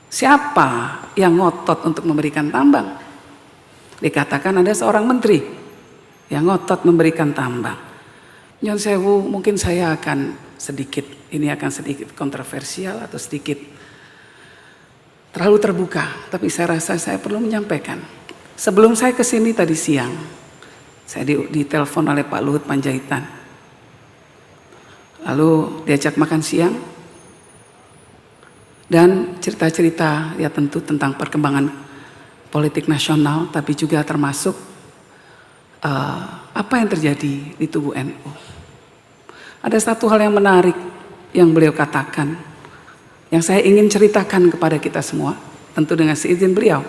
Siapa yang ngotot untuk memberikan tambang? Dikatakan ada seorang menteri yang ngotot memberikan tambang. Nyon sewu, mungkin saya akan sedikit kontroversial atau sedikit terlalu terbuka, tapi saya rasa saya perlu menyampaikan. Sebelum saya kesini tadi siang, saya ditelepon oleh Pak Luhut Panjaitan. Lalu diajak makan siang dan cerita-cerita ya tentu tentang perkembangan politik nasional, tapi juga termasuk apa yang terjadi di tubuh NU. Ada satu hal yang menarik yang beliau katakan, yang saya ingin ceritakan kepada kita semua, tentu dengan seizin beliau.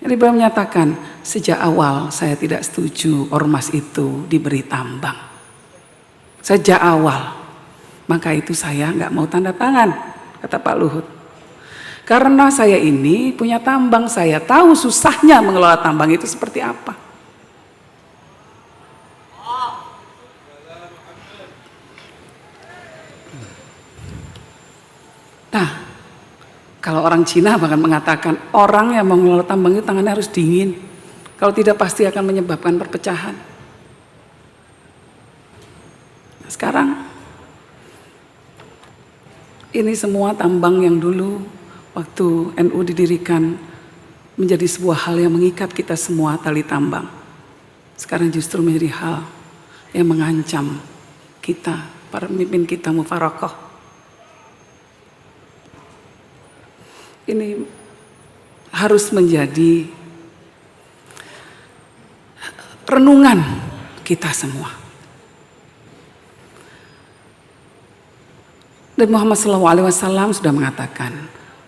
Jadi beliau menyatakan, sejak awal saya tidak setuju ormas itu diberi tambang. Sejak awal, maka itu saya nggak mau tanda tangan, kata Pak Luhut. Karena saya ini punya tambang, saya tahu susahnya mengelola tambang itu seperti apa. Nah, kalau orang Cina bahkan mengatakan orang yang mengelola tambang itu tangannya harus dingin. Kalau tidak pasti akan menyebabkan perpecahan. Nah, sekarang ini semua tambang yang dulu waktu NU didirikan menjadi sebuah hal yang mengikat kita semua, tali tambang. Sekarang justru menjadi hal yang mengancam kita, para pemimpin kita mufarokoh. Ini harus menjadi renungan kita semua. Dan Muhammad SAW sudah mengatakan,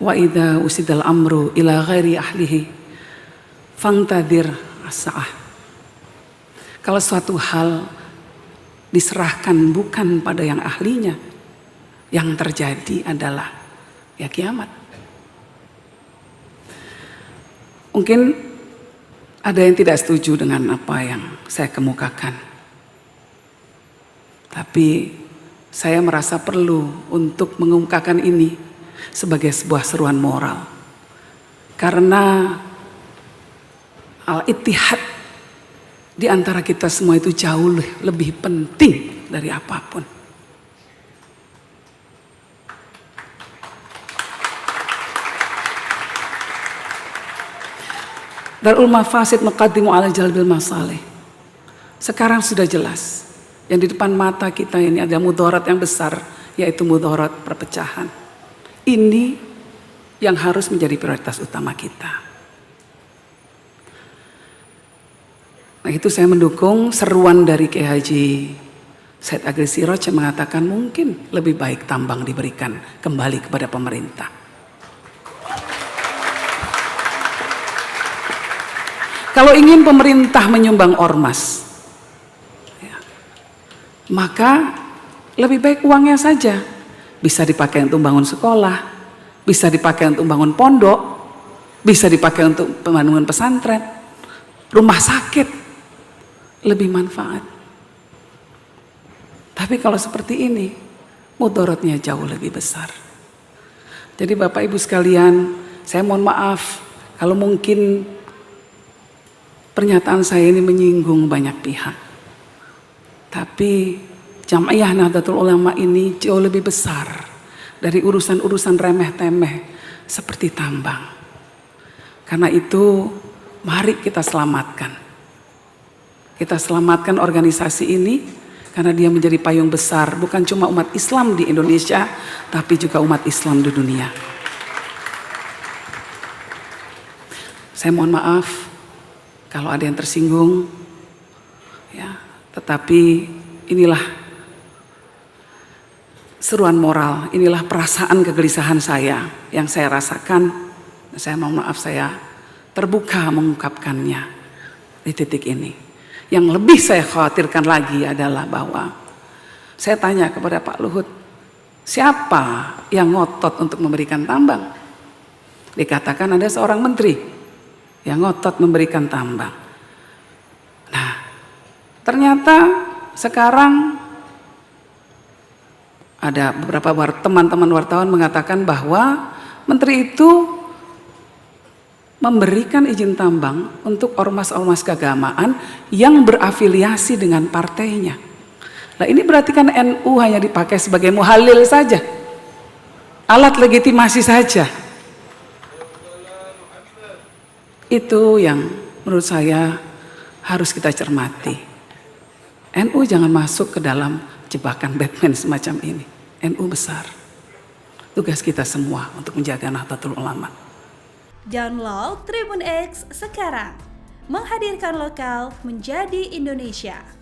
wa idza usidal amru ila ghairi ahlihi fangtadir as-sa'ah. Kalau suatu hal diserahkan bukan pada yang ahlinya, yang terjadi adalah ya kiamat. Mungkin ada yang tidak setuju dengan apa yang saya kemukakan. Tapi saya merasa perlu untuk mengungkapkan ini sebagai sebuah seruan moral. Karena al-ittihad di antara kita semua itu jauh lebih penting dari apapun. Darul mafasid muqaddimu ala jalbil masalih. Sekarang sudah jelas. Yang di depan mata kita ini ada mudarat yang besar, yaitu mudarat perpecahan. Ini yang harus menjadi prioritas utama kita. Nah, itu saya mendukung seruan dari Kiai Haji Said Agil Siraj yang mengatakan mungkin lebih baik tambang diberikan kembali kepada pemerintah. Kalau ingin pemerintah menyumbang ormas, ya, maka lebih baik uangnya saja. Bisa dipakai untuk bangun sekolah, bisa dipakai untuk bangun pondok, bisa dipakai untuk pembangunan pesantren, rumah sakit, lebih manfaat. Tapi kalau seperti ini, mudaratnya jauh lebih besar. Jadi Bapak Ibu sekalian, saya mohon maaf kalau mungkin pernyataan saya ini menyinggung banyak pihak. Tapi Jam'iyah Nahdlatul Ulama ini jauh lebih besar dari urusan-urusan remeh-temeh seperti tambang. Karena itu mari kita selamatkan. Kita selamatkan organisasi ini karena dia menjadi payung besar bukan cuma umat Islam di Indonesia, tapi juga umat Islam di dunia. Saya mohon maaf kalau ada yang tersinggung, ya, tetapi inilah seruan moral, inilah perasaan kegelisahan saya yang saya rasakan. Saya mohon maaf, saya terbuka mengungkapkannya di titik ini. Yang lebih saya khawatirkan lagi adalah bahwa saya tanya kepada Pak Luhut, siapa yang ngotot untuk memberikan tambang? Dikatakan ada seorang menteri yang ngotot memberikan tambang. Nah, ternyata sekarang ada beberapa teman-teman wartawan mengatakan bahwa Menteri itu memberikan izin tambang untuk ormas-ormas keagamaan yang berafiliasi dengan partainya. Nah ini berarti kan NU hanya dipakai sebagai muhalil saja, alat legitimasi saja. Itu yang menurut saya harus kita cermati. NU jangan masuk ke dalam jebakan Batman semacam ini. NU besar. Tugas kita semua untuk menjaga Nahdlatul Ulama. Download Tribun X sekarang, menghadirkan lokal menjadi Indonesia.